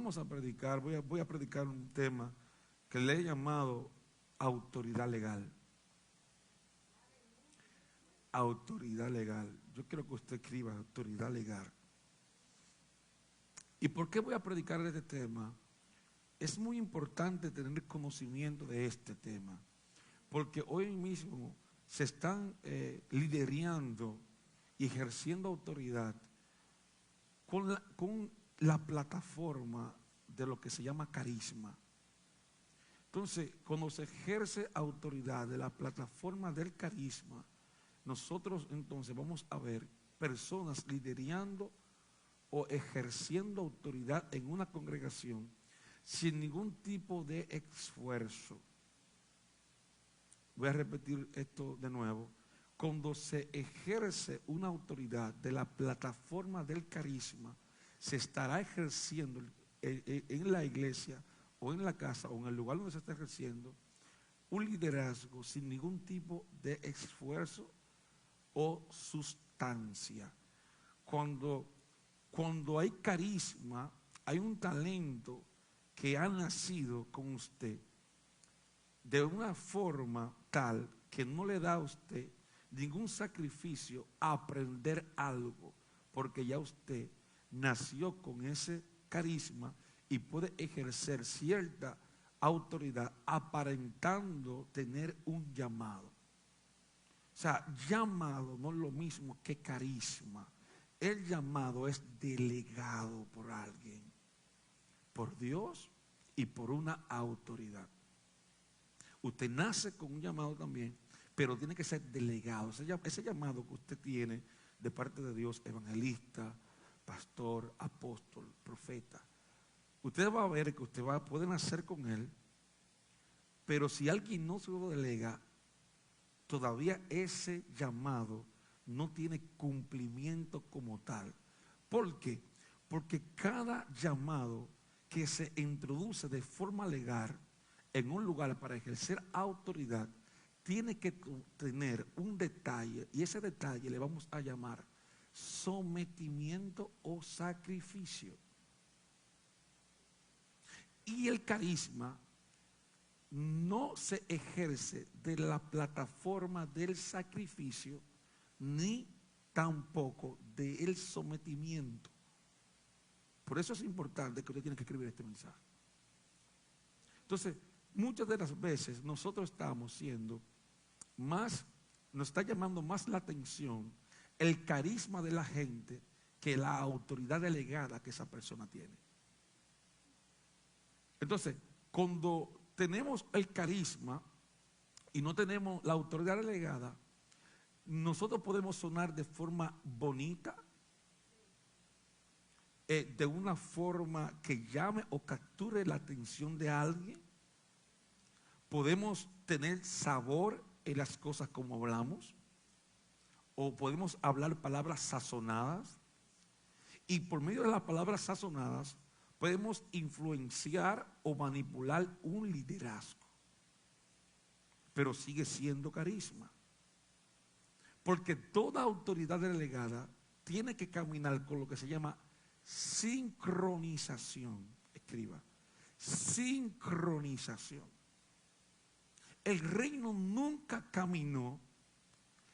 vamos a predicar, voy a predicar un tema que le he llamado autoridad legal. Autoridad legal. Yo quiero que usted escriba autoridad legal. ¿Y por qué voy a predicar este tema? Es muy importante tener conocimiento de este tema, porque hoy mismo se están liderando y ejerciendo autoridad con la plataforma de lo que se llama carisma. Entonces, cuando se ejerce autoridad de la plataforma del carisma, nosotros entonces vamos a ver personas liderando o ejerciendo autoridad en una congregación sin ningún tipo de esfuerzo. Voy a repetir esto de nuevo. Cuando se ejerce una autoridad de la plataforma del carisma, se estará ejerciendo en la iglesia o en la casa o en el lugar donde se está ejerciendo un liderazgo sin ningún tipo de esfuerzo o sustancia. Cuando hay carisma, hay un talento que ha nacido con usted de una forma tal que no le da a usted ningún sacrificio a aprender algo, porque ya usted nació con ese carisma y puede ejercer cierta autoridad aparentando tener un llamado. O sea, llamado no es lo mismo que carisma. El llamado es delegado por alguien, por Dios y por una autoridad. Usted nace con un llamado también, pero tiene que ser delegado. Ese llamado que usted tiene de parte de Dios, evangelista, pastor, apóstol, profeta, usted va a ver que usted puede nacer con él, pero si alguien no se lo delega, todavía ese llamado no tiene cumplimiento como tal. ¿Por qué? Porque cada llamado que se introduce de forma legal en un lugar para ejercer autoridad tiene que tener un detalle, y ese detalle le vamos a llamar sometimiento o sacrificio. Y el carisma no se ejerce de la plataforma del sacrificio ni tampoco del sometimiento. Por eso es importante que usted tiene que escribir este mensaje. Entonces, muchas de las veces nosotros estamos siendo más, nos está llamando más la atención el carisma de la gente que la autoridad delegada que esa persona tiene. Entonces, cuando tenemos el carisma y no tenemos la autoridad delegada, nosotros podemos sonar de forma bonita, de una forma que llame o capture la atención de alguien. Podemos tener sabor en las cosas como hablamos, o podemos hablar palabras sazonadas, y por medio de las palabras sazonadas podemos influenciar o manipular un liderazgo, pero sigue siendo carisma, porque toda autoridad delegada tiene que caminar con lo que se llama sincronización. Escriba, sincronización. El reino nunca caminó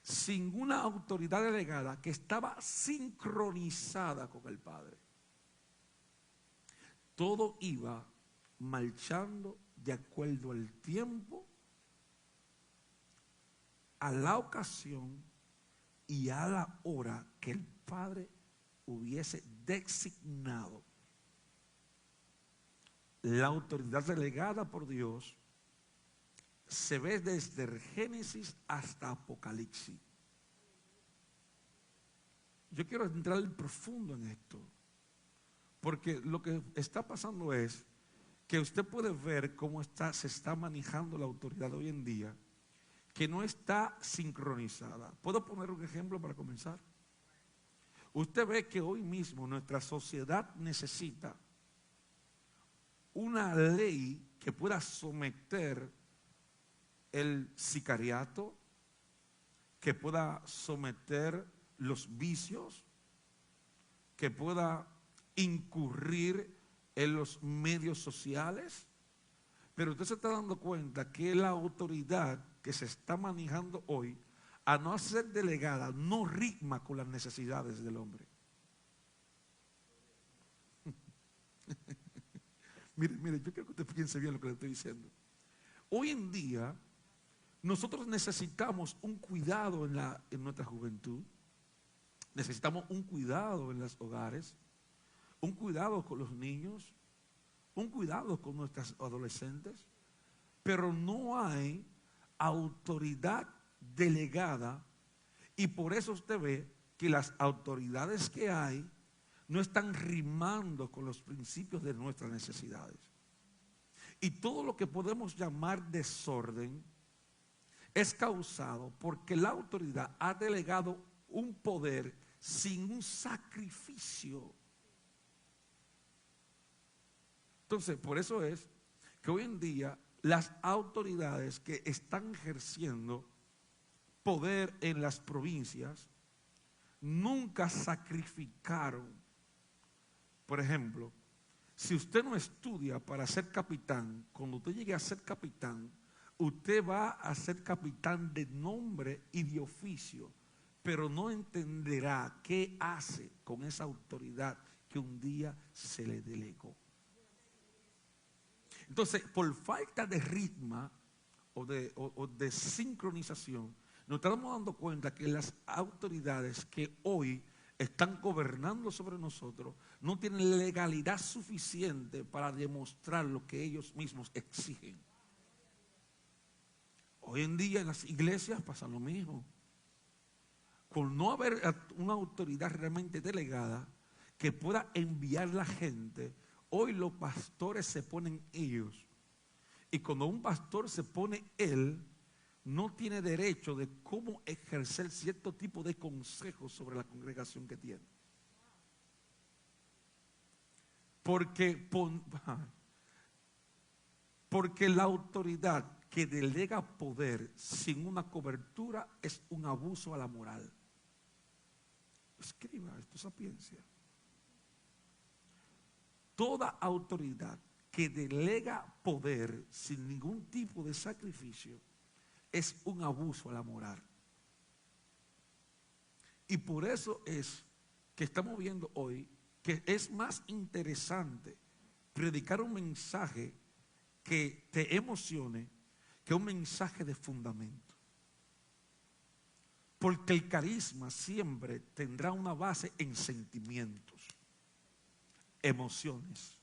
sin una autoridad delegada que estaba sincronizada con el Padre. Todo iba marchando de acuerdo al tiempo, a la ocasión y a la hora que el Padre hubiese designado. La autoridad delegada por Dios se ve desde el Génesis hasta Apocalipsis. Yo quiero entrar en profundo en esto, porque lo que está pasando es que usted puede ver cómo se está manejando la autoridad hoy en día, que no está sincronizada. ¿Puedo poner un ejemplo para comenzar? Usted ve que hoy mismo nuestra sociedad necesita una ley que pueda someter el sicariato, que pueda someter los vicios, que pueda incurrir en los medios sociales, pero usted se está dando cuenta que la autoridad que se está manejando hoy, a no ser delegada, no ritma con las necesidades del hombre. Mire, yo quiero que usted piense bien lo que le estoy diciendo. Hoy en día, nosotros necesitamos un cuidado en nuestra juventud, necesitamos un cuidado en los hogares, un cuidado con los niños, un cuidado con nuestros adolescentes, pero no hay autoridad delegada, y por eso usted ve que las autoridades que hay no están rimando con los principios de nuestras necesidades. Y todo lo que podemos llamar desorden es causado porque la autoridad ha delegado un poder sin un sacrificio. Entonces, por eso es que hoy en día las autoridades que están ejerciendo poder en las provincias nunca sacrificaron. Por ejemplo, si usted no estudia para ser capitán, cuando usted llegue a ser capitán, usted va a ser capitán de nombre y de oficio, pero no entenderá qué hace con esa autoridad que un día se le delegó. Entonces, por falta de ritmo o de sincronización, nos estamos dando cuenta que las autoridades que hoy están gobernando sobre nosotros no tienen legalidad suficiente para demostrar lo que ellos mismos exigen. Hoy en día en las iglesias pasa lo mismo. Con no haber una autoridad realmente delegada que pueda enviar la gente, hoy los pastores se ponen ellos. Y cuando un pastor se pone él, no tiene derecho de cómo ejercer cierto tipo de consejos sobre la congregación que tiene. Porque la autoridad que delega poder sin una cobertura es un abuso a la moral. Escriba esto, sapiencia. Toda autoridad que delega poder sin ningún tipo de sacrificio es un abuso a la moral. Y por eso es que estamos viendo hoy que es más interesante predicar un mensaje que te emocione que un mensaje de fundamento. Porque el carisma siempre tendrá una base en sentimientos, emociones.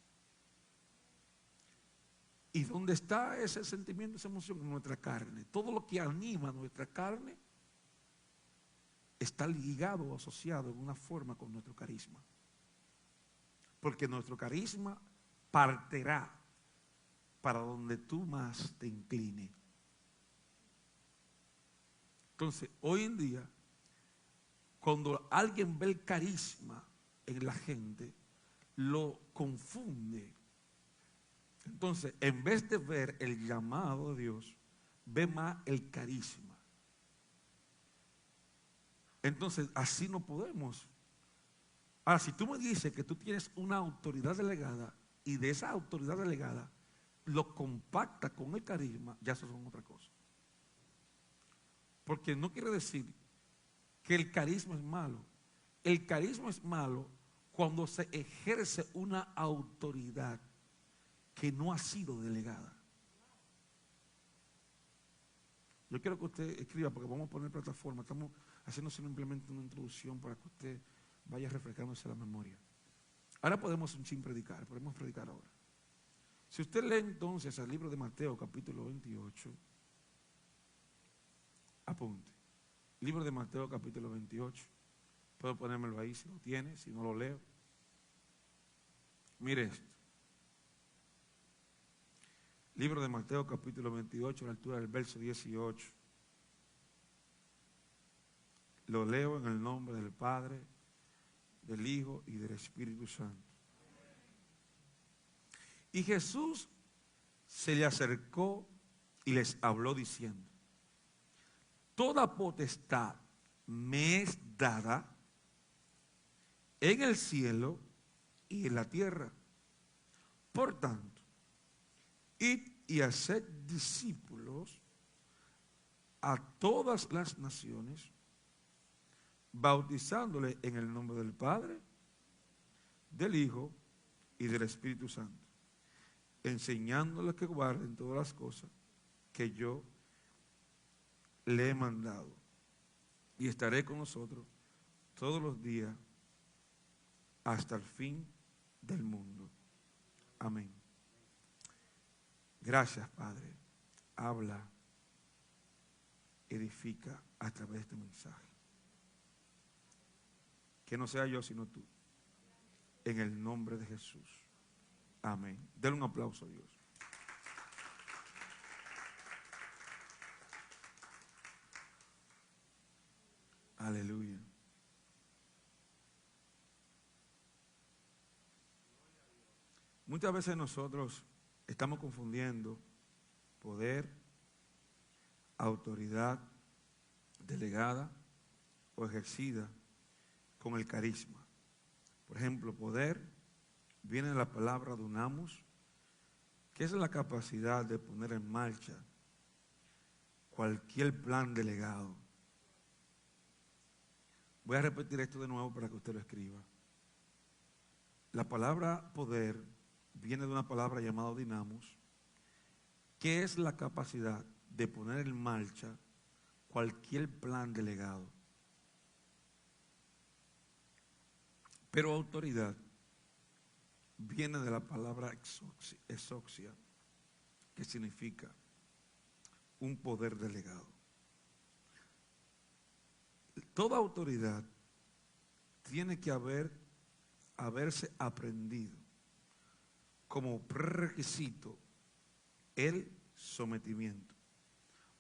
¿Y dónde está ese sentimiento, esa emoción? En nuestra carne. Todo lo que anima a nuestra carne está ligado o asociado en una forma con nuestro carisma. Porque nuestro carisma partirá para donde tú más te inclines. Entonces, hoy en día, cuando alguien ve el carisma en la gente, lo confunde. Entonces, en vez de ver el llamado de Dios, ve más el carisma. Entonces, así no podemos. Ahora, si tú me dices que tú tienes una autoridad delegada y de esa autoridad delegada lo compacta con el carisma, ya eso son otra cosa. Porque no quiere decir que el carisma es malo. El carisma es malo cuando se ejerce una autoridad que no ha sido delegada. Yo quiero que usted escriba, porque vamos a poner plataforma. Estamos haciendo simplemente una introducción para que usted vaya refrescándose la memoria. Ahora podemos sin predicar, podemos predicar ahora. Si usted lee entonces el libro de Mateo, capítulo 28, apunte. Libro de Mateo, capítulo 28. Puedo ponérmelo ahí si lo tiene, si no lo leo. Mire esto. Libro de Mateo, capítulo 28, a la altura del verso 18. Lo leo en el nombre del Padre, del Hijo y del Espíritu Santo. Y Jesús se le acercó y les habló diciendo: toda potestad me es dada en el cielo y en la tierra. Por tanto, id y haced discípulos a todas las naciones, bautizándole en el nombre del Padre, del Hijo y del Espíritu Santo, enseñándoles que guarden todas las cosas que yo le he mandado. Y estaré con nosotros todos los días hasta el fin del mundo. Amén. Gracias, Padre. Habla, edifica a través de este mensaje. Que no sea yo, sino tú. En el nombre de Jesús. Amén. Denle un aplauso a Dios. Aleluya. Muchas veces nosotros estamos confundiendo poder, autoridad delegada o ejercida con el carisma. Por ejemplo, poder viene de la palabra dunamus, que es la capacidad de poner en marcha cualquier plan delegado. Voy a repetir esto de nuevo para que usted lo escriba. La palabra poder viene de una palabra llamada dinamus, que es la capacidad de poner en marcha cualquier plan delegado. Pero autoridad viene de la palabra exoxia, que significa un poder delegado. Toda autoridad tiene que haberse aprendido como prerequisito el sometimiento.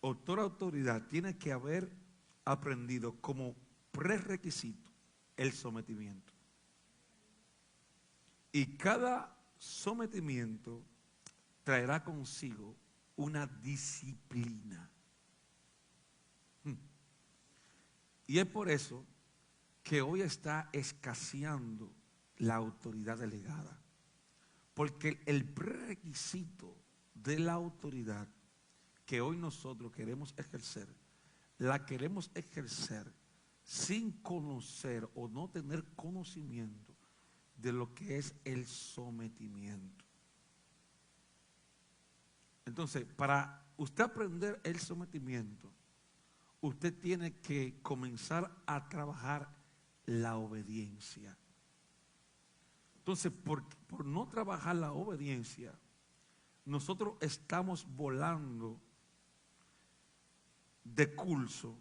O toda autoridad tiene que haber aprendido como prerequisito el sometimiento. Y cada sometimiento traerá consigo una disciplina. Y es por eso que hoy está escaseando la autoridad delegada. Porque el prerequisito de la autoridad que hoy nosotros queremos ejercer, la queremos ejercer sin conocer o no tener conocimiento de lo que es el sometimiento. Entonces, para usted aprender el sometimiento, usted tiene que comenzar a trabajar la obediencia. Entonces, por no trabajar la obediencia, nosotros estamos volando de curso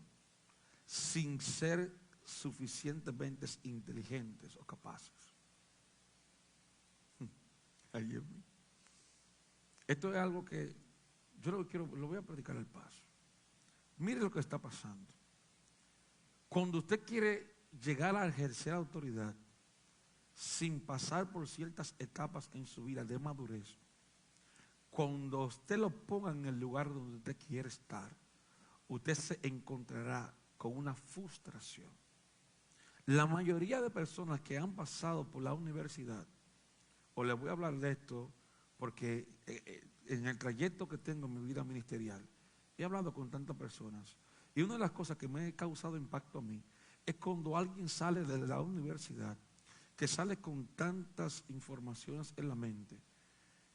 sin ser suficientemente inteligentes o capaces. Ay, Dios mío. Esto es algo que yo lo voy a predicar al paso. Mire lo que está pasando. Cuando usted quiere llegar a ejercer autoridad sin pasar por ciertas etapas en su vida de madurez, cuando usted lo ponga en el lugar donde usted quiere estar, usted se encontrará con una frustración. La mayoría de personas que han pasado por la universidad, o les voy a hablar de esto porque en el trayecto que tengo en mi vida ministerial, he hablado con tantas personas, y una de las cosas que me ha causado impacto a mí es cuando alguien sale de la universidad, que sale con tantas informaciones en la mente,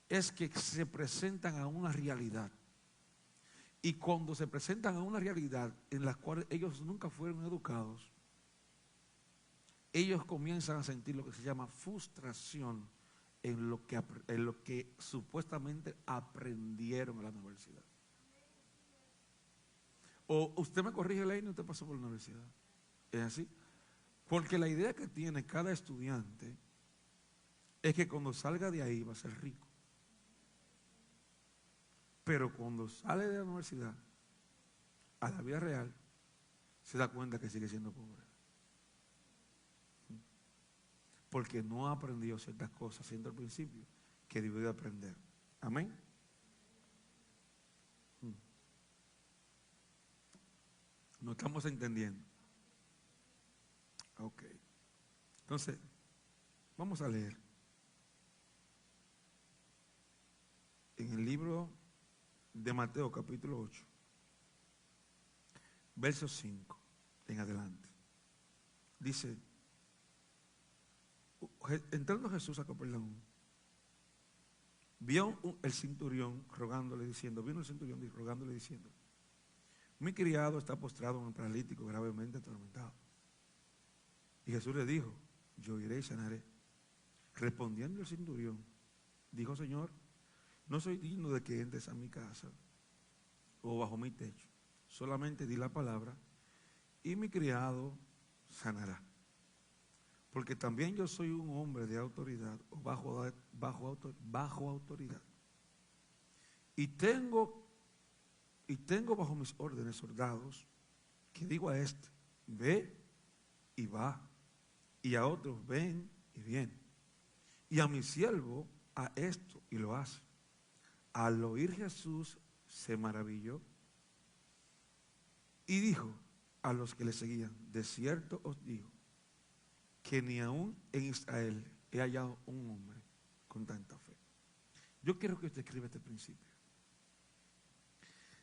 es que se presentan a una realidad. Y cuando se presentan a una realidad en la cual ellos nunca fueron educados, ellos comienzan a sentir lo que se llama frustración en lo que supuestamente aprendieron en la universidad. O usted me corrige, Leina, usted pasó por la universidad. ¿Es así? Porque la idea que tiene cada estudiante es que cuando salga de ahí va a ser rico. Pero cuando sale de la universidad a la vida real, se da cuenta que sigue siendo pobre. Porque no ha aprendido ciertas cosas siendo al principio que debió de aprender. Amén. ¿No estamos entendiendo? Ok. Entonces, vamos a leer. en el libro de Mateo capítulo 8, verso 5 en adelante. Dice, entrando Jesús a Capernaum, vio el centurión rogándole diciendo, vino el centurión rogándole diciendo, mi criado está postrado en un paralítico gravemente atormentado. Y Jesús le dijo, yo iré y sanaré. Respondiendo el centurión, dijo, Señor, no soy digno de que entres a mi casa o bajo mi techo. Solamente di la palabra y mi criado sanará. Porque también yo soy un hombre de autoridad o bajo autoridad. Y tengo bajo mis órdenes soldados que digo a este, ve y va. Y a otros, ven y viene. Y a mi siervo, a esto, y lo hace. Al oír Jesús, se maravilló y dijo a los que le seguían, de cierto os digo, que ni aún en Israel he hallado un hombre con tanta fe. Yo quiero que usted escriba este principio.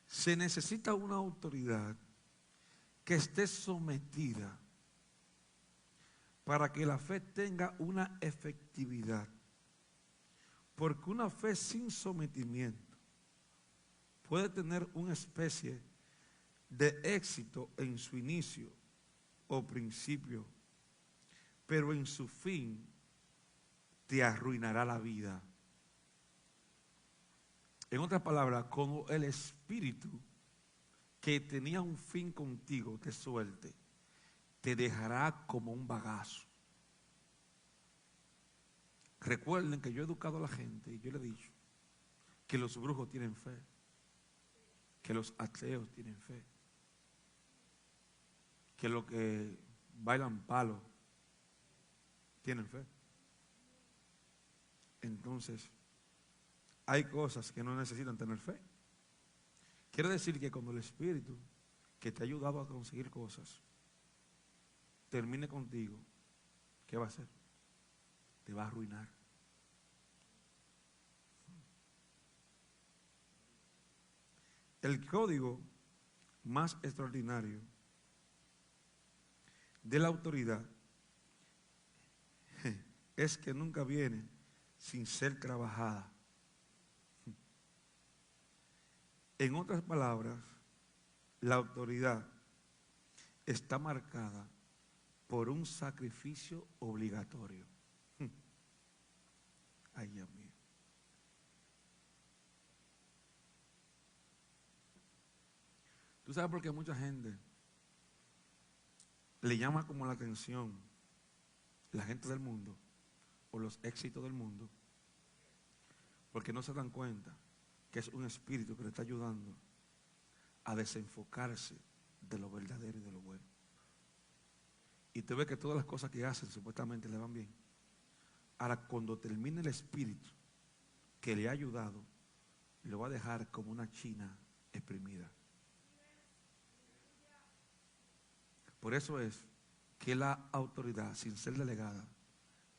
Se necesita una autoridad que esté sometida para que la fe tenga una efectividad. Porque una fe sin sometimiento puede tener una especie de éxito en su inicio o principio, pero en su fin te arruinará la vida. En otras palabras, como el espíritu que tenía un fin contigo te suelte, te dejará como un bagazo. Recuerden que yo he educado a la gente y yo le he dicho que los brujos tienen fe, que los ateos tienen fe, que los que bailan palo tienen fe. Entonces, hay cosas que no necesitan tener fe. Quiere decir que cuando el Espíritu que te ha ayudado a conseguir cosas termine contigo, ¿qué va a hacer? Te va a arruinar. El código más extraordinario de la autoridad es que nunca viene sin ser trabajada. En otras palabras, la autoridad está marcada por un sacrificio obligatorio. Ay, Dios mío. ¿Tú sabes por qué mucha gente le llama como la atención la gente del mundo o los éxitos del mundo? Porque no se dan cuenta que es un espíritu que le está ayudando a desenfocarse de lo verdadero y de lo bueno. Y te ve que todas las cosas que hacen supuestamente le van bien. Ahora, cuando termine el espíritu que le ha ayudado, lo va a dejar como una china exprimida. Por eso es que la autoridad, sin ser delegada,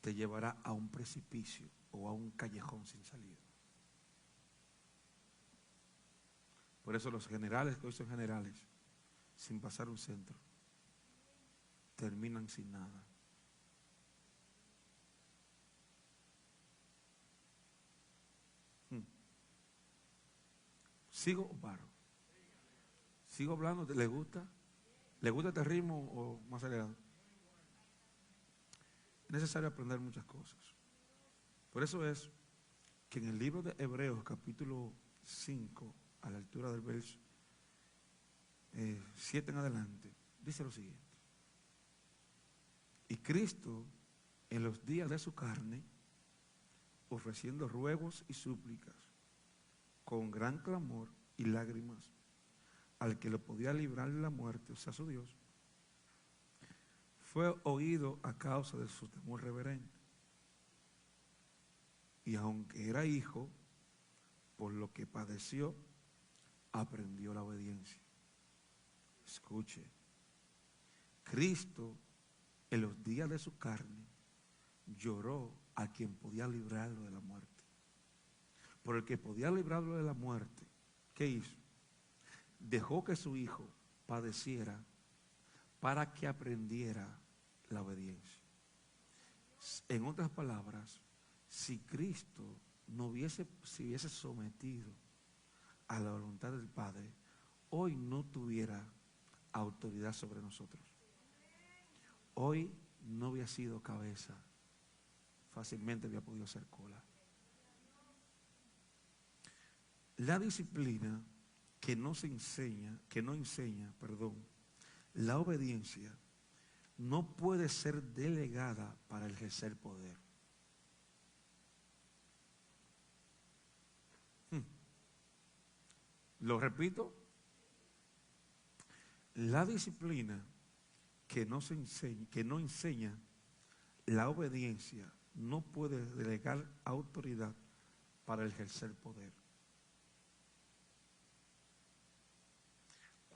te llevará a un precipicio o a un callejón sin salida. Por eso los generales que hoy son generales, sin pasar un centro, terminan sin nada. ¿Sigo o paro? ¿Sigo hablando? ¿Le gusta? ¿Le gusta este ritmo o más acelerado? Es necesario aprender muchas cosas. Por eso es que en el libro de Hebreos, capítulo 5, a la altura del verso 7 en adelante, dice lo siguiente. Y Cristo, en los días de su carne, ofreciendo ruegos y súplicas, con gran clamor y lágrimas, al que lo podía librar de la muerte, o sea, su Dios, fue oído a causa de su temor reverente. Y aunque era hijo, por lo que padeció, aprendió la obediencia. Escuche, Cristo en los días de su carne lloró a quien podía librarlo de la muerte. por el que podía librarlo de la muerte, ¿qué hizo? Dejó que su hijo padeciera para que aprendiera la obediencia. En otras palabras, si Cristo se hubiese sometido a la voluntad del Padre, hoy no tuviera autoridad sobre nosotros. Hoy no había sido cabeza, fácilmente había podido ser cola. La disciplina que no enseña, la obediencia no puede ser delegada para ejercer poder. Lo repito, la disciplina que no enseña la obediencia no puede delegar autoridad para ejercer poder.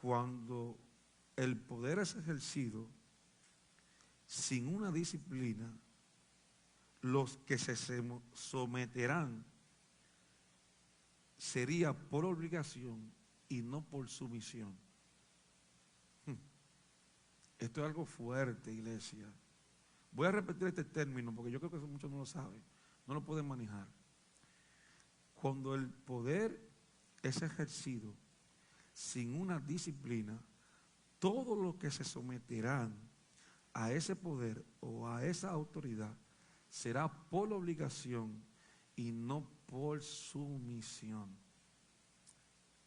Cuando el poder es ejercido sin una disciplina, los que se someterán sería por obligación y no por sumisión. Esto es algo fuerte, iglesia. Voy a repetir este término porque yo creo que muchos no lo saben, no lo pueden manejar. Cuando el poder es ejercido sin una disciplina, todos los que se someterán a ese poder o a esa autoridad será por obligación y no por sumisión.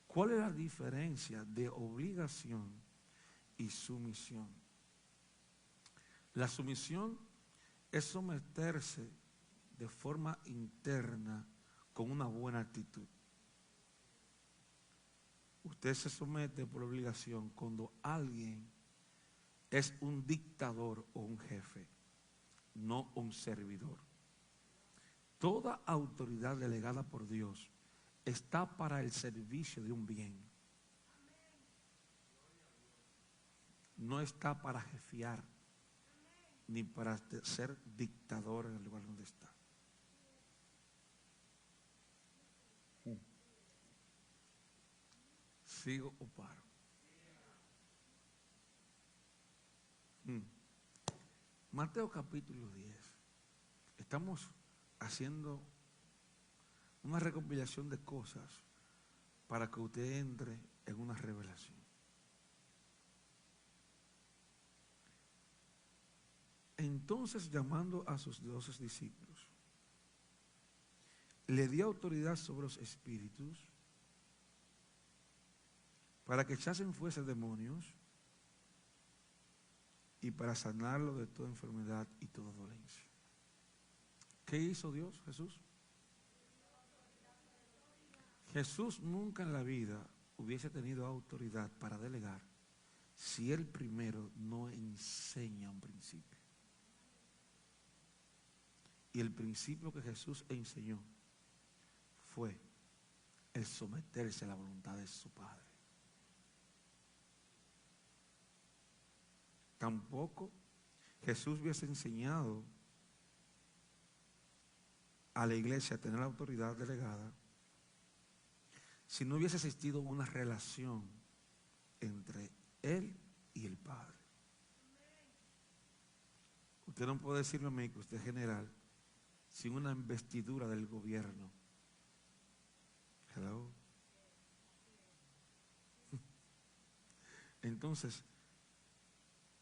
¿Cuál es la diferencia de obligación y sumisión? La sumisión es someterse de forma interna con una buena actitud. Usted se somete por obligación cuando alguien es un dictador o un jefe, no un servidor. Toda autoridad delegada por Dios está para el servicio de un bien. No está para jefiar, ni para ser dictador en el lugar donde está. ¿Sigo o paro? Mateo capítulo 10. Estamos haciendo una recopilación de cosas para que usted entre en una revelación. Entonces, llamando a sus 12 discípulos, le dio autoridad sobre los espíritus para que echasen fuera demonios y para sanarlo de toda enfermedad y toda dolencia. ¿Qué hizo Dios, Jesús? Jesús nunca en la vida hubiese tenido autoridad para delegar si él primero no enseña un principio. Y el principio que Jesús enseñó fue el someterse a la voluntad de su Padre. Tampoco Jesús hubiese enseñado a la iglesia a tener la autoridad delegada si no hubiese existido una relación entre él y el Padre. Usted no puede decirme a mí que usted es general sin una investidura del gobierno. Hello. Entonces,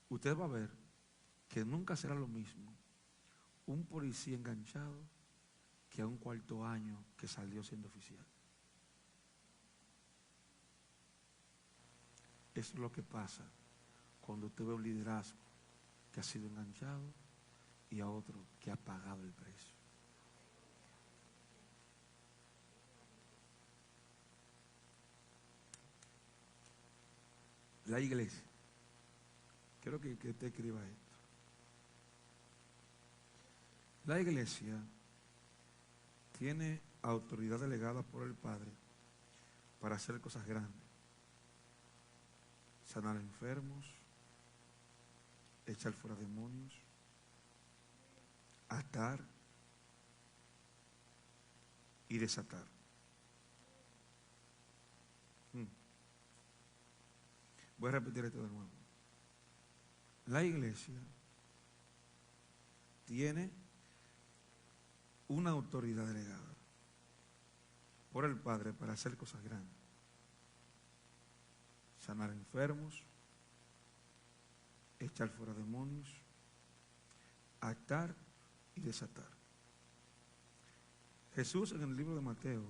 usted va a ver que nunca será lo mismo un policía enganchado que a un cuarto año que salió siendo oficial. Eso es lo que pasa cuando usted ve un liderazgo que ha sido enganchado y a otro que ha pagado el precio. La iglesia, quiero que usted escriba esto. La iglesia tiene autoridad delegada por el Padre para hacer cosas grandes. Sanar enfermos, echar fuera demonios, atar y desatar. Voy a repetir esto de nuevo. La iglesia tiene una autoridad delegada por el Padre para hacer cosas grandes. Sanar enfermos, echar fuera demonios, atar y desatar. Jesús en el libro de Mateo,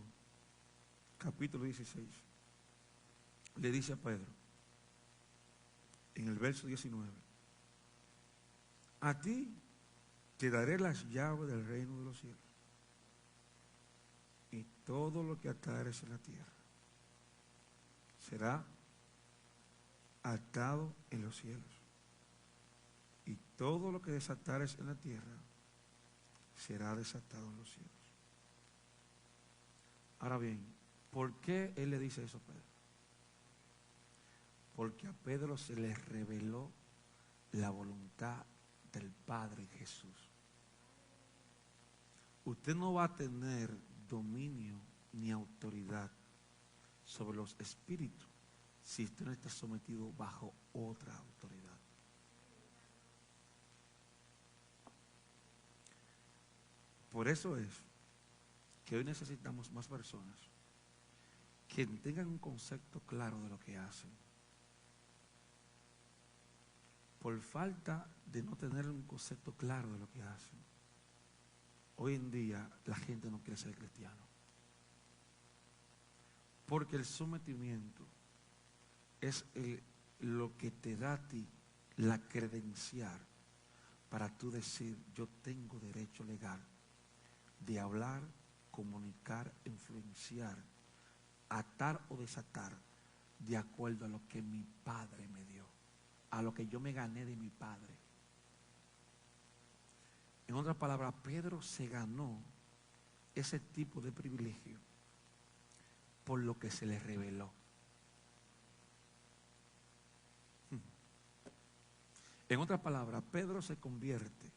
capítulo 16, le dice a Pedro, en el verso 19, a ti te daré las llaves del reino de los cielos, y todo lo que atares en la tierra será atado en los cielos, y todo lo que desatares en la tierra será desatado en los cielos. Ahora bien, ¿por qué él le dice eso a Pedro? Porque a Pedro se le reveló la voluntad del Padre Jesús. Usted no va a tener dominio ni autoridad sobre los espíritus si usted no está sometido bajo otra autoridad. Por eso es que hoy necesitamos más personas que tengan un concepto claro de lo que hacen. Por falta de no tener un concepto claro de lo que hacen, hoy en día la gente no quiere ser cristiano. Porque el sometimiento es lo que te da a ti la credencial para tú decir, yo tengo derecho legal de hablar, comunicar, influenciar, atar o desatar de acuerdo a lo que mi padre me dio, a lo que yo me gané de mi padre. En otras palabras, Pedro se ganó ese tipo de privilegio por lo que se le reveló. En otras palabras, Pedro se convierte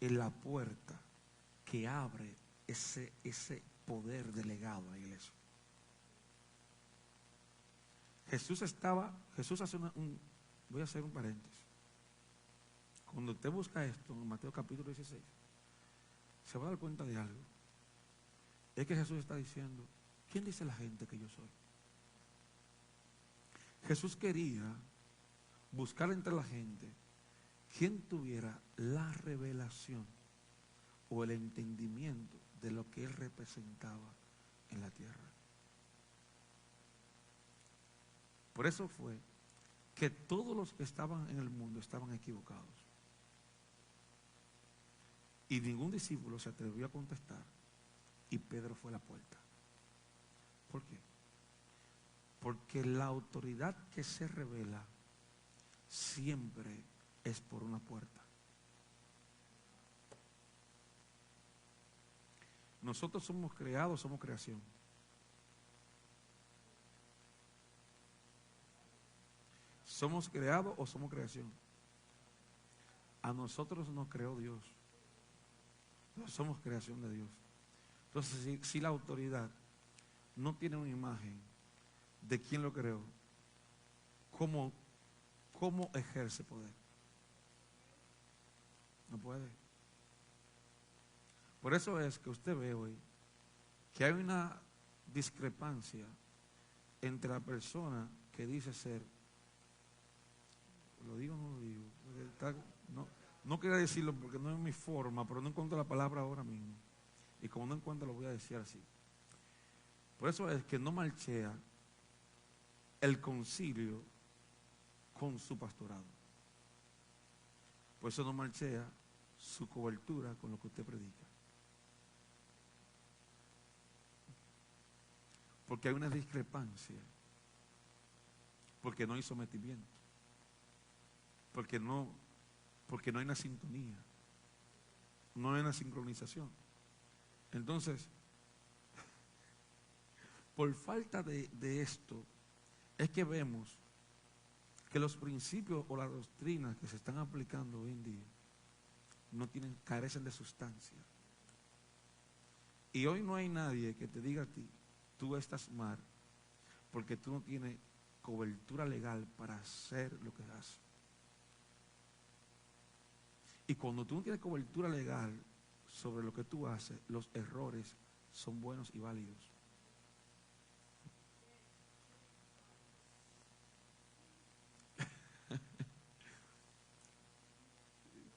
en la puerta que abre ese poder delegado a la iglesia. Jesús hace voy a hacer un paréntesis. Cuando usted busca esto en Mateo capítulo 16, se va a dar cuenta de algo. Es que Jesús está diciendo, ¿quién dice la gente que yo soy? Jesús quería buscar entre la gente quien tuviera la revelación o el entendimiento de lo que él representaba en la tierra. Por eso fue que todos los que estaban en el mundo estaban equivocados. Y ningún discípulo se atrevió a contestar. Y Pedro fue a la puerta. ¿Por qué? Porque la autoridad que se revela siempre es por una puerta. Nosotros somos creados, somos creación. ¿Somos creados o somos creación? A nosotros nos creó Dios. Nosotros somos creación de Dios. Entonces, si la autoridad no tiene una imagen de quién lo creó, ¿cómo ejerce poder? No puede. Por eso es que usted ve hoy que hay una discrepancia entre la persona que dice ser, ¿lo digo o no lo digo? No quería decirlo porque no es mi forma, pero no encuentro la palabra ahora mismo. Y como no encuentro, lo voy a decir así. Por eso es que no marchea el concilio con su pastorado. Por eso no marchea su cobertura con lo que usted predica. Porque hay una discrepancia. Porque no hay sometimiento. Porque no hay una sintonía. No hay una sincronización. Entonces, por falta de esto, es que vemos que los principios o las doctrinas que se están aplicando hoy en día carecen de sustancia. Y hoy no hay nadie que te diga a ti, tú estás mal, porque tú no tienes cobertura legal para hacer lo que hace. Y cuando tú no tienes cobertura legal sobre lo que tú haces, los errores son buenos y válidos.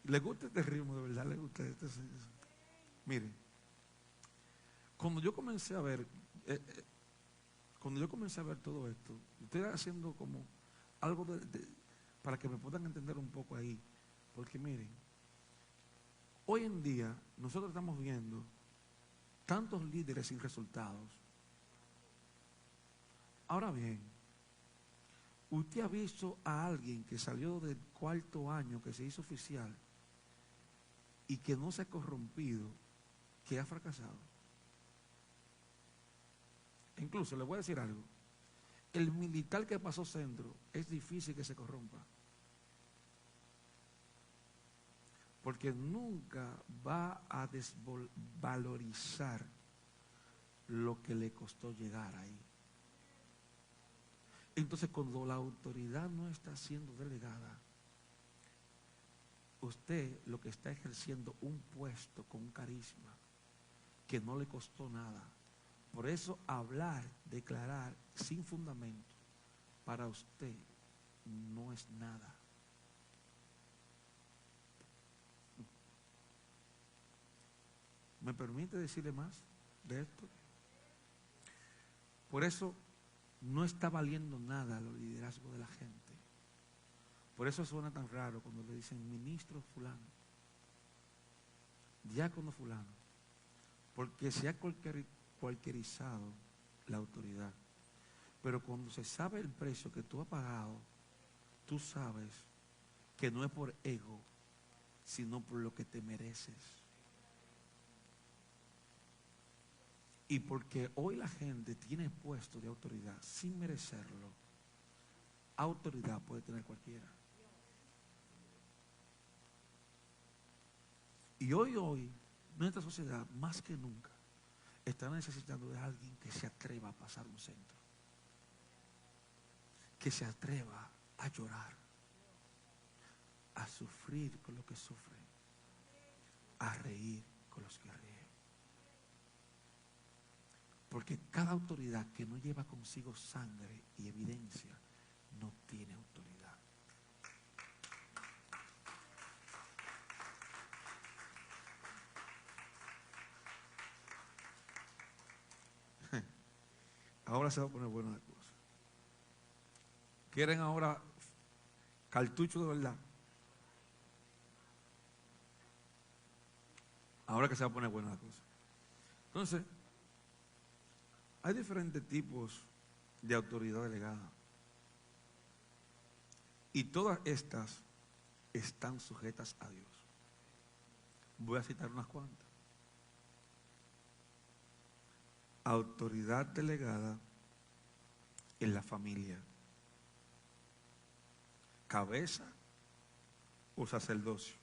¿Le gusta este ritmo? ¿De verdad le gusta este? Miren, cuando yo comencé a ver, todo esto, estoy haciendo como algo para que me puedan entender un poco ahí. Porque miren, hoy en día nosotros estamos viendo tantos líderes sin resultados. Ahora bien, ¿usted ha visto a alguien que salió del cuarto año, que se hizo oficial y que no se ha corrompido, que ha fracasado? Incluso le voy a decir algo. El militar que pasó centro es difícil que se corrompa, porque nunca va a desvalorizar lo que le costó llegar ahí. Entonces, cuando la autoridad no está siendo delegada, usted lo que está ejerciendo un puesto con un carisma que no le costó nada. Por eso hablar, declarar sin fundamento, para usted no es nada. ¿Me permite decirle más de esto? Por eso no está valiendo nada los liderazgos de la gente. Por eso suena tan raro cuando le dicen ministro fulano, diácono fulano, porque se ha cualquierizado la autoridad. Pero cuando se sabe el precio que tú has pagado, tú sabes que no es por ego, sino por lo que te mereces. Y porque hoy la gente tiene puestos de autoridad sin merecerlo, autoridad puede tener cualquiera. Y hoy, nuestra sociedad, más que nunca, está necesitando de alguien que se atreva a pasar un centro, que se atreva a llorar, a sufrir con los que sufren, a reír con los que ríen. Porque cada autoridad que no lleva consigo sangre y evidencia no tiene autoridad. Ahora se va a poner buena la cosa. ¿Quieren ahora cartucho de verdad? Ahora que se va a poner buena la cosa. Entonces, hay diferentes tipos de autoridad delegada. Y todas estas están sujetas a Dios. Voy a citar unas cuantas. Autoridad delegada en la familia. Cabeza o sacerdocio.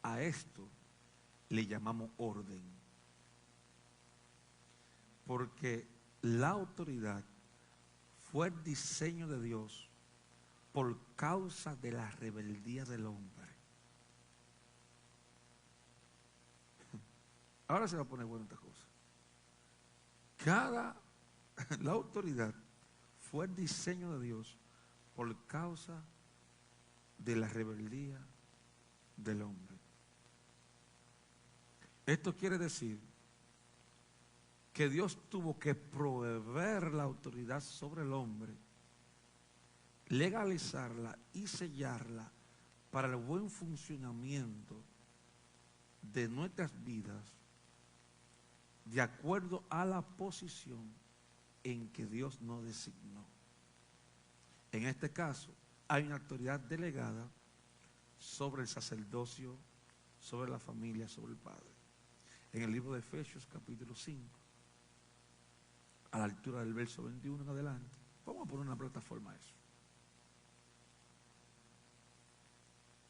A esto le llamamos orden. Porque la autoridad fue el diseño de Dios por causa de la rebeldía del hombre. Ahora se va a poner buena esta cosa. La autoridad fue el diseño de Dios por causa de la rebeldía del hombre. Esto quiere decir que Dios tuvo que proveer la autoridad sobre el hombre, legalizarla y sellarla para el buen funcionamiento de nuestras vidas, de acuerdo a la posición en que Dios nos designó. En este caso, hay una autoridad delegada sobre el sacerdocio, sobre la familia, sobre el padre. En el libro de Efesios, capítulo 5, a la altura del verso 21 en adelante, vamos a poner una plataforma a eso.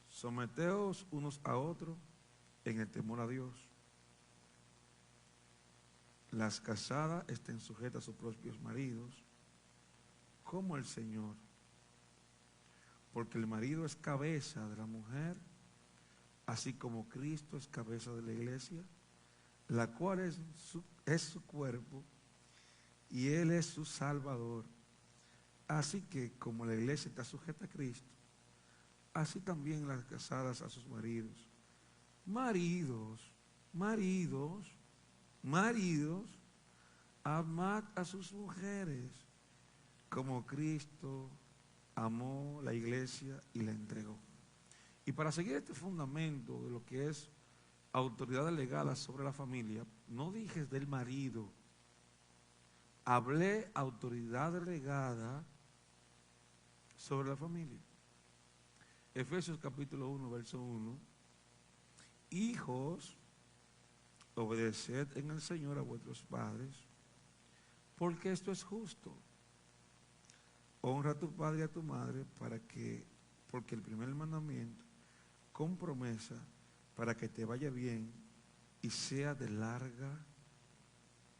Someteos unos a otros en el temor a Dios. Las casadas estén sujetas a sus propios maridos como el Señor. Porque el marido es cabeza de la mujer, así como Cristo es cabeza de la iglesia, la cual es su cuerpo y Él es su Salvador. Así que como la iglesia está sujeta a Cristo, así también las casadas a sus maridos. Maridos, maridos, maridos, amad a sus mujeres como Cristo amó la iglesia y la entregó. Y para seguir este fundamento de lo que es autoridad delegada sobre la familia, no dije del marido, hablé autoridad delegada sobre la familia. Efesios capítulo 1, verso 1. Hijos, obedeced en el Señor a vuestros padres, porque esto es justo. Honra a tu padre y a tu madre porque el primer mandamiento, con promesa, para que te vaya bien y sea de larga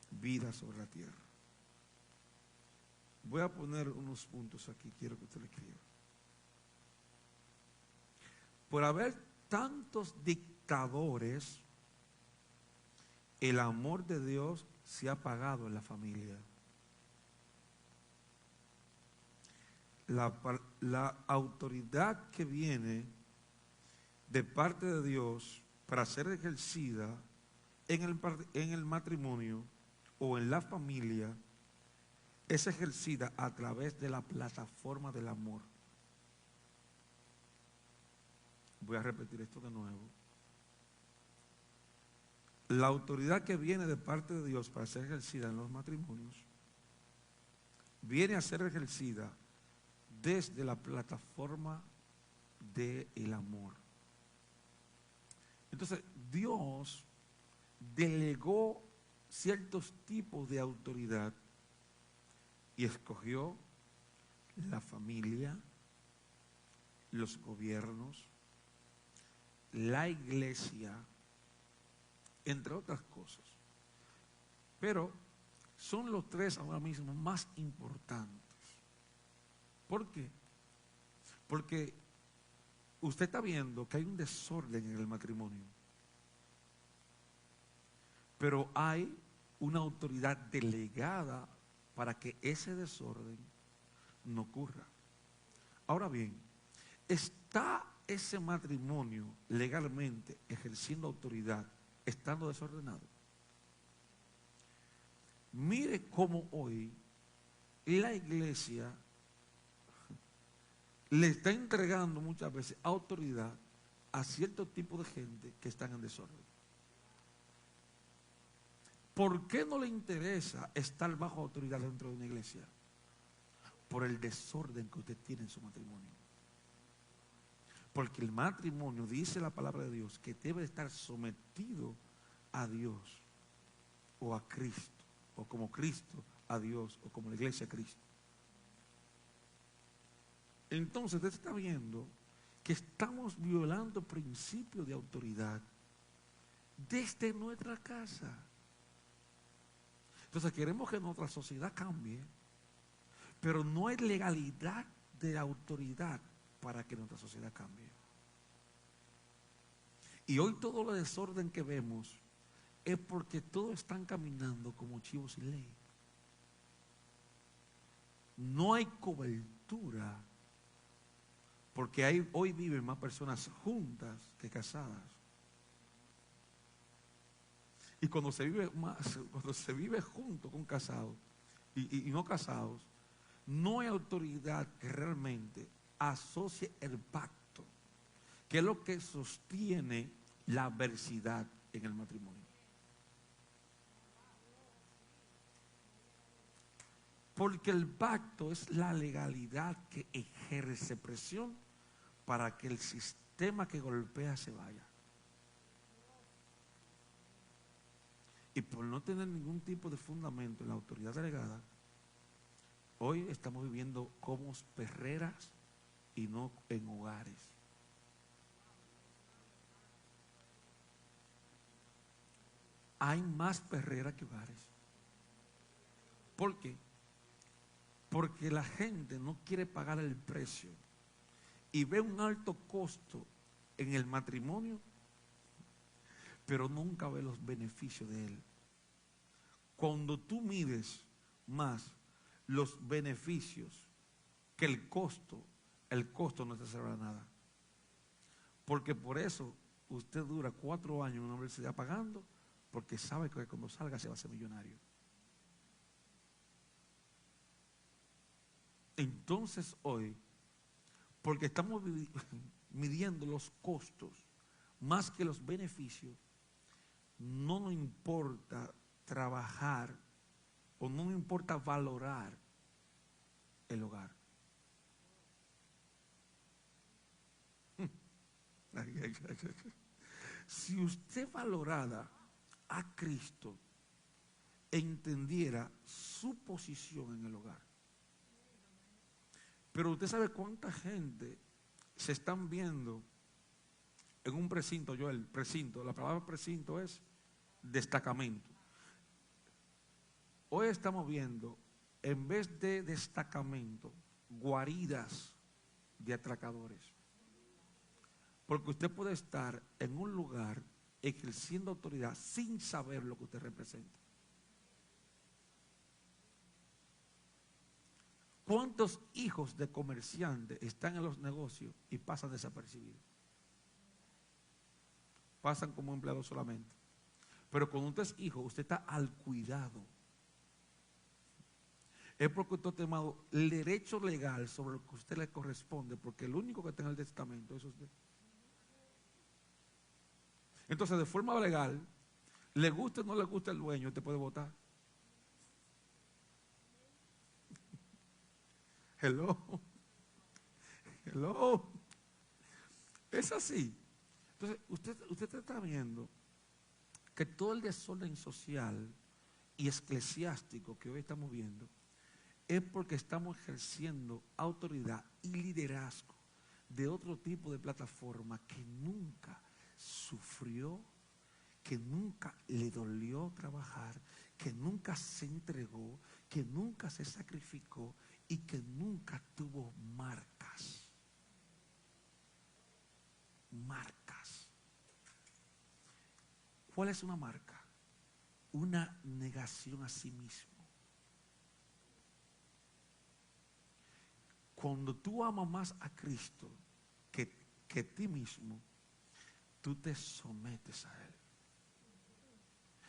vida sobre la tierra. Voy a poner unos puntos aquí, quiero que usted lo escriba. Por haber tantos dictadores, el amor de Dios se ha apagado en la familia. La autoridad que viene de parte de Dios para ser ejercida en el matrimonio o en la familia es ejercida a través de la plataforma del amor. Voy a repetir esto de nuevo. La autoridad que viene de parte de Dios para ser ejercida en los matrimonios viene a ser ejercida desde la plataforma del amor. Entonces, Dios delegó ciertos tipos de autoridad y escogió la familia, los gobiernos, la iglesia, entre otras cosas. Pero son los tres ahora mismo más importantes. ¿Por qué? Porque usted está viendo que hay un desorden en el matrimonio, pero hay una autoridad delegada para que ese desorden no ocurra. Ahora bien, ¿está ese matrimonio legalmente ejerciendo autoridad estando desordenado? Mire cómo hoy la iglesia le está entregando muchas veces autoridad a cierto tipo de gente que están en desorden. ¿Por qué no le interesa estar bajo autoridad dentro de una iglesia? Por el desorden que usted tiene en su matrimonio. Porque el matrimonio, dice la palabra de Dios, que debe estar sometido a Dios o a Cristo, o como Cristo a Dios, o como la iglesia a Cristo. Entonces usted está viendo que estamos violando principios de autoridad desde nuestra casa. Entonces queremos que nuestra sociedad cambie, pero no hay legalidad de autoridad para que nuestra sociedad cambie. Y hoy todo el desorden que vemos es porque todos están caminando como chivos sin ley. No hay cobertura, porque hoy viven más personas juntas que casadas. Y cuando se vive junto con casados y no casados, no hay autoridad que realmente asocie el pacto, que es lo que sostiene la adversidad en el matrimonio. Porque el pacto es la legalidad que ejerce presión para que el sistema que golpea se vaya. Y por no tener ningún tipo de fundamento en la autoridad delegada, hoy estamos viviendo como perreras y no en hogares. Hay más perreras que hogares. ¿Por qué? Porque la gente no quiere pagar el precio y ve un alto costo en el matrimonio, pero nunca ve los beneficios de él. Cuando tú mides más los beneficios que el costo no te será nada. Porque por eso usted dura 4 años en una universidad pagando, porque sabe que cuando salga se va a hacer millonario. Entonces hoy, porque estamos midiendo los costos más que los beneficios, no nos importa trabajar o no nos importa valorar el hogar. Si usted valorara a Cristo, entendiera su posición en el hogar. Pero usted sabe cuánta gente se están viendo en un precinto. La palabra precinto es destacamento. Hoy estamos viendo, en vez de destacamento, guaridas de atracadores. Porque usted puede estar en un lugar ejerciendo autoridad sin saber lo que usted representa. ¿Cuántos hijos de comerciantes están en los negocios y pasan desapercibidos? Pasan como empleados solamente. Pero cuando usted es hijo, usted está al cuidado. Es porque usted ha tomado el derecho legal sobre lo que a usted le corresponde, porque el único que está en el testamento es usted. Entonces, de forma legal, le guste o no le guste el dueño, usted puede votar. Hello. Es así. Entonces, usted está viendo que todo el desorden social y eclesiástico que hoy estamos viendo es porque estamos ejerciendo autoridad y liderazgo de otro tipo de plataforma que nunca sufrió, que nunca le dolió trabajar, que nunca se entregó, que nunca se sacrificó y que nunca tuvo marcas. Marcas. ¿Cuál es una marca? Una negación a sí mismo. Cuando tú amas más a Cristo que a ti mismo, tú te sometes a Él.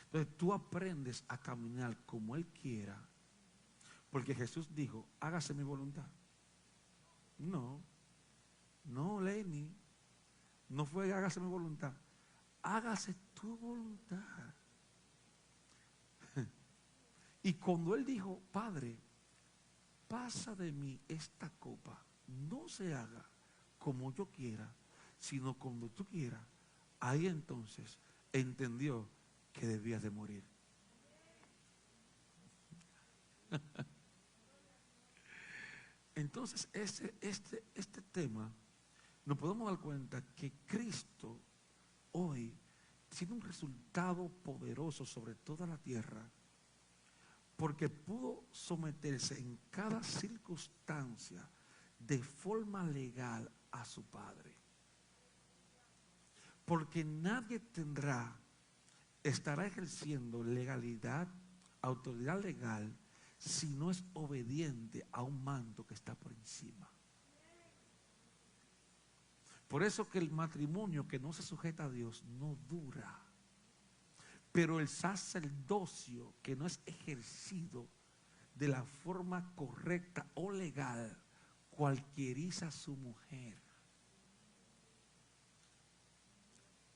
Entonces tú aprendes a caminar como Él quiera, porque Jesús dijo, hágase mi voluntad. No, Lenny, no fue hágase mi voluntad, hágase tu voluntad. Y cuando Él dijo, Padre, pasa de mí esta copa, no se haga como yo quiera, sino como tú quieras, ahí entonces entendió que debía de morir. Entonces este tema nos podemos dar cuenta que Cristo hoy tiene un resultado poderoso sobre toda la tierra, porque pudo someterse en cada circunstancia de forma legal a su Padre. Porque nadie estará ejerciendo legalidad, autoridad legal, si no es obediente a un manto que está por encima. Por eso que el matrimonio que no se sujeta a Dios no dura. Pero el sacerdocio que no es ejercido de la forma correcta o legal, cualquieriza a su mujer.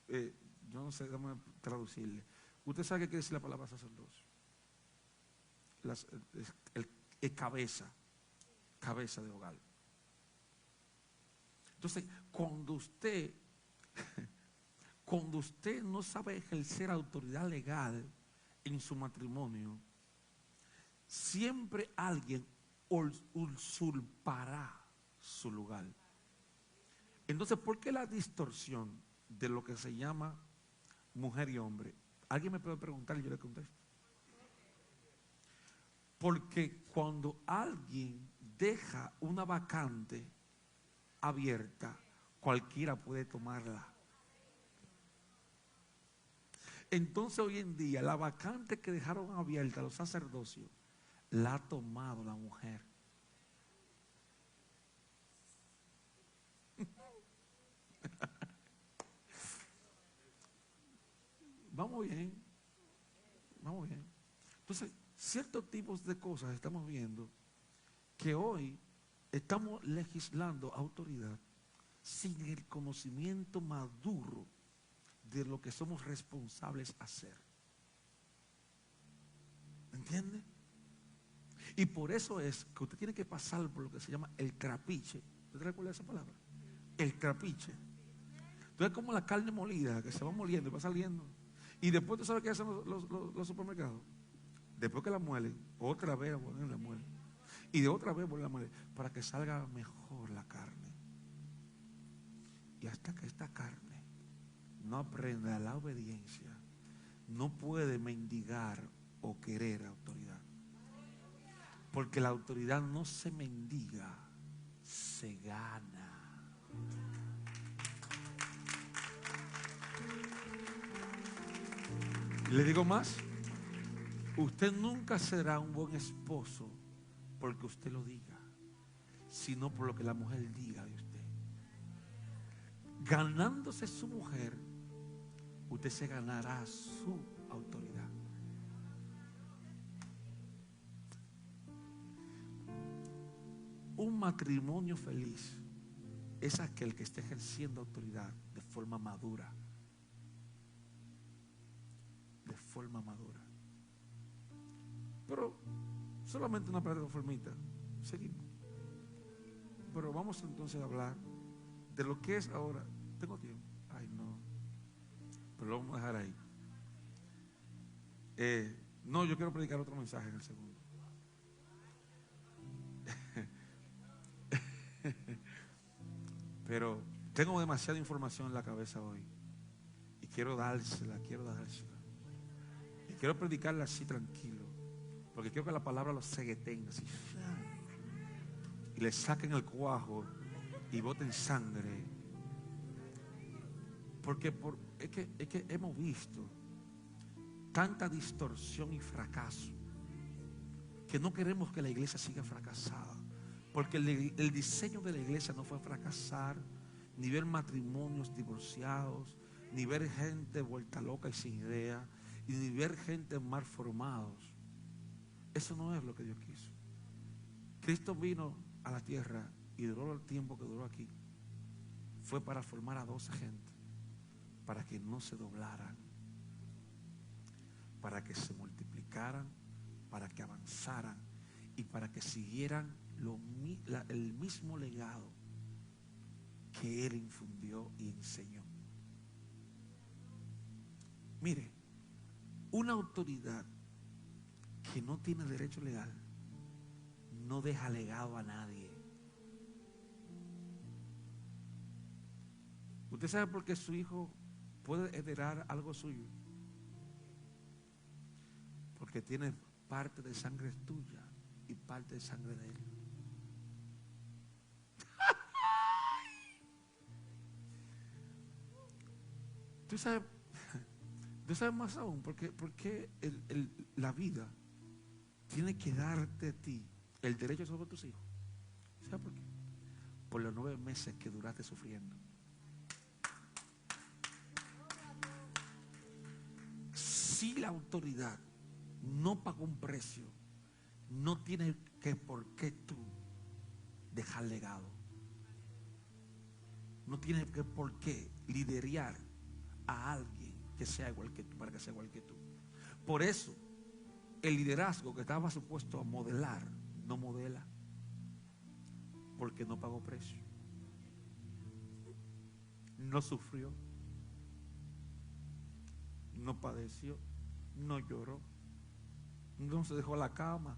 Yo no sé cómo traducirle. Usted sabe qué quiere decir la palabra sacerdocio. Cabeza de hogar. Entonces, cuando usted no sabe ejercer autoridad legal en su matrimonio, siempre alguien usurpará su lugar. Entonces, ¿por qué la distorsión de lo que se llama mujer y hombre? ¿Alguien me puede preguntar y yo le contesto? Porque cuando alguien deja una vacante abierta, cualquiera puede tomarla. Entonces hoy en día la vacante que dejaron abierta los sacerdocios la ha tomado la mujer. Vamos bien, vamos bien. Entonces, ciertos tipos de cosas estamos viendo que hoy estamos legislando autoridad sin el conocimiento maduro de lo que somos responsables a hacer. ¿Entiende? Y por eso es que usted tiene que pasar por lo que se llama el trapiche. ¿Usted recuerda esa palabra? El trapiche. Entonces es como la carne molida que se va moliendo y va saliendo. Y después, ¿tú sabes qué hacen los supermercados? Después que la muelen, otra vez la muelen. Y de otra vez vuelven a muelen para que salga mejor la carne. Y hasta que esta carne no aprenda la obediencia, no puede mendigar o querer autoridad. Porque la autoridad no se mendiga, se gana. Le digo más, usted nunca será un buen esposo porque usted lo diga, sino por lo que la mujer diga de usted. Ganándose su mujer, usted se ganará su autoridad. Un matrimonio feliz es aquel que está ejerciendo autoridad de forma madura. De forma madura. Pero solamente una plataformita. Seguimos. Pero vamos entonces a hablar de lo que es ahora. ¿Tengo tiempo? Ay, no. Pero lo vamos a dejar ahí. No, yo quiero predicar otro mensaje en el segundo. Pero tengo demasiada información en la cabeza hoy. Y quiero dársela. Y quiero predicarla así tranquilo. Porque quiero que la palabra los cegueten así. Y le saquen el cuajo y boten sangre. Porque es que hemos visto tanta distorsión y fracaso que no queremos que la iglesia siga fracasada. Porque el diseño de la iglesia no fue fracasar, ni ver matrimonios divorciados, ni ver gente vuelta loca y sin idea, y ni ver gente mal formados. Eso no es lo que Dios quiso. Cristo vino a la tierra y duró el tiempo que duró aquí. Fue para formar a 12 gente, para que no se doblaran, para que se multiplicaran, para que avanzaran y para que siguieran el mismo legado que Él infundió y enseñó. Mire, una autoridad que no tiene derecho legal no deja legado a nadie. ¿Usted sabe por qué su hijo puede heredar algo suyo? Porque tiene parte de sangre tuya y parte de sangre de él. ¿Tú sabes más aún? Porque la vida tiene que darte a ti el derecho sobre tus hijos. ¿Sabes por qué? Por los 9 meses que duraste sufriendo. Si la autoridad no pagó un precio, no tiene que por qué tú dejar legado. No tiene que por qué liderar a alguien que sea igual que tú, para que sea igual que tú. Por eso el liderazgo que estaba supuesto a modelar no modela, porque no pagó precio, no sufrió, no padeció, no lloró, no se dejó la cama.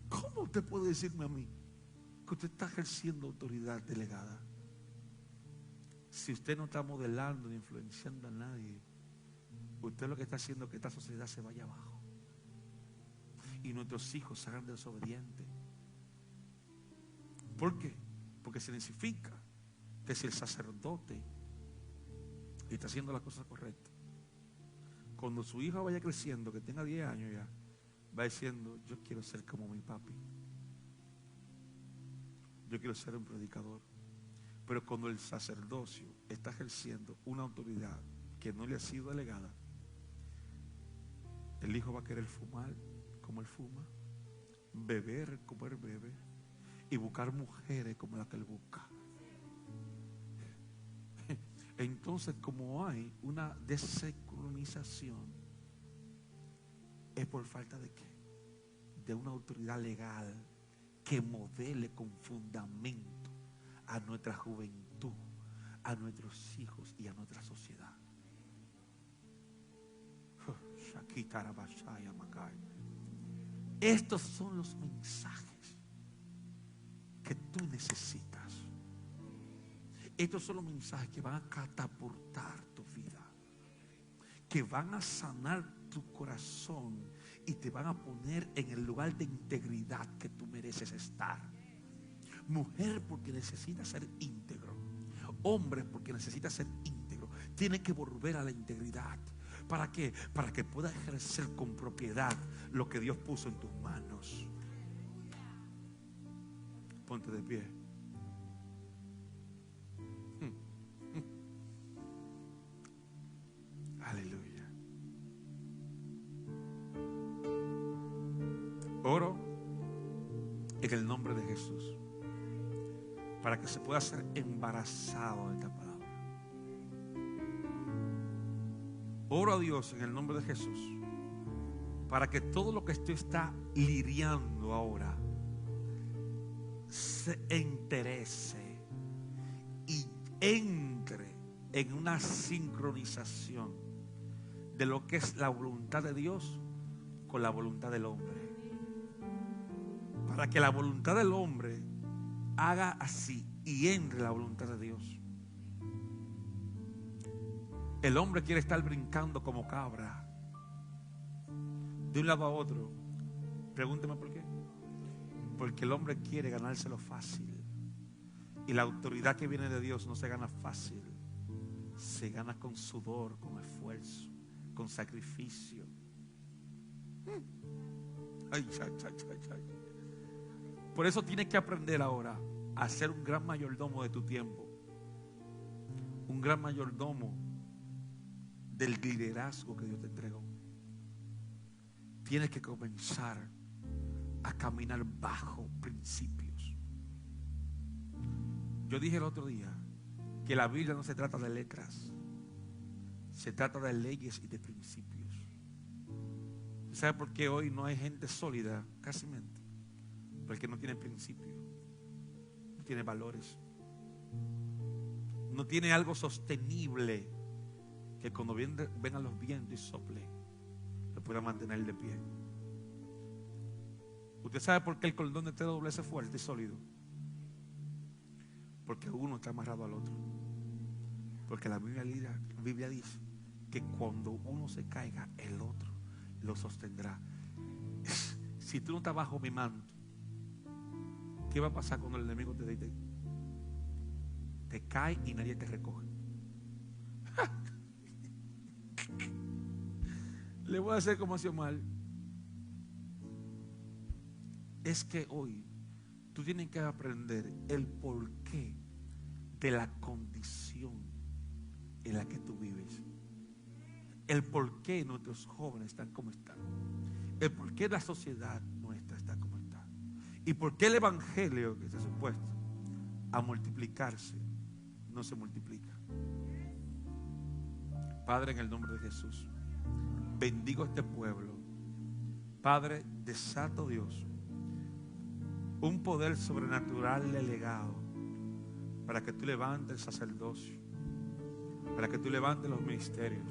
¿Cómo usted puede decirme a mí que usted está ejerciendo autoridad delegada si usted no está modelando ni influenciando a nadie? Usted lo que está haciendo es que esta sociedad se vaya abajo. y nuestros hijos se hagan desobedientes. ¿Por qué? Porque significa que si el sacerdote está haciendo la cosa correcta, cuando su hijo vaya creciendo, que tenga 10 años ya, va diciendo: yo quiero ser como mi papi, yo quiero ser un predicador. Pero cuando el sacerdocio está ejerciendo una autoridad que no le ha sido delegada, el hijo va a querer fumar como él fuma, beber como él bebe y buscar mujeres como las que él busca. Entonces, como hay una desincronización, es por falta de ¿qué? De una autoridad legal que modele con fundamento a nuestra juventud, a nuestros hijos y a nuestra sociedad. Estos son los mensajes que tú necesitas. Estos son los mensajes que van a catapultar tu vida, que van a sanar tu corazón y te van a poner en el lugar de integridad que tú mereces estar. Mujer, porque necesita ser íntegro. Hombre, porque necesita ser íntegro. Tiene que volver a la integridad. ¿Para qué? Para que pueda ejercer con propiedad lo que Dios puso en tus manos. Ponte de pie. Aleluya. Oro en el nombre de Jesús para que se pueda ser embarazado de esta palabra. Oro a Dios en el nombre de Jesús para que todo lo que usted está lidiando ahora se interese y entre en una sincronización de lo que es la voluntad de Dios con la voluntad del hombre, para que la voluntad del hombre haga así y entre la voluntad de Dios. El hombre quiere estar brincando como cabra de un lado a otro. Pregúnteme por qué. Porque el hombre quiere ganárselo fácil, y la autoridad que viene de Dios no se gana fácil, se gana con sudor, con esfuerzo, con sacrificio. Ay, por eso tienes que aprender ahora a ser un gran mayordomo de tu tiempo, un gran mayordomo del liderazgo que Dios te entregó. Tienes que comenzar a caminar bajo principios. Yo dije el otro día que la Biblia no se trata de letras, se trata de leyes y de principios. ¿Sabe por qué hoy no hay gente sólida? Casi mente. Porque no tiene principios, no tiene valores, no tiene algo sostenible que cuando vengan los vientos y sople, lo pueda mantener de pie. ¿Usted sabe por qué el cordón de TW es fuerte y sólido? Porque uno está amarrado al otro. Porque la Biblia dice que cuando uno se caiga, el otro lo sostendrá. Si tú no estás bajo mi manto, ¿qué va a pasar cuando el enemigo te cae y nadie te recoge? Le voy a hacer como hacía mal. Es que hoy tú tienes que aprender el porqué de la condición en la que tú vives, el porqué nuestros jóvenes están como están, el porqué la sociedad nuestra está como está, y por qué el evangelio que está supuesto a multiplicarse no se multiplica. Padre, en el nombre de Jesús, bendigo este pueblo. Padre, desato, Dios, un poder sobrenatural delegado para que tú levantes el sacerdocio, para que tú levantes los ministerios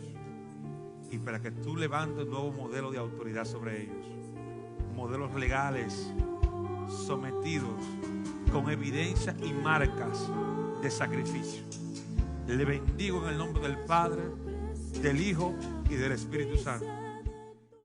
y para que tú levantes un nuevo modelo de autoridad sobre ellos, modelos legales sometidos con evidencia y marcas de sacrificio. Le bendigo en el nombre del Padre, del Hijo y del Espíritu Santo.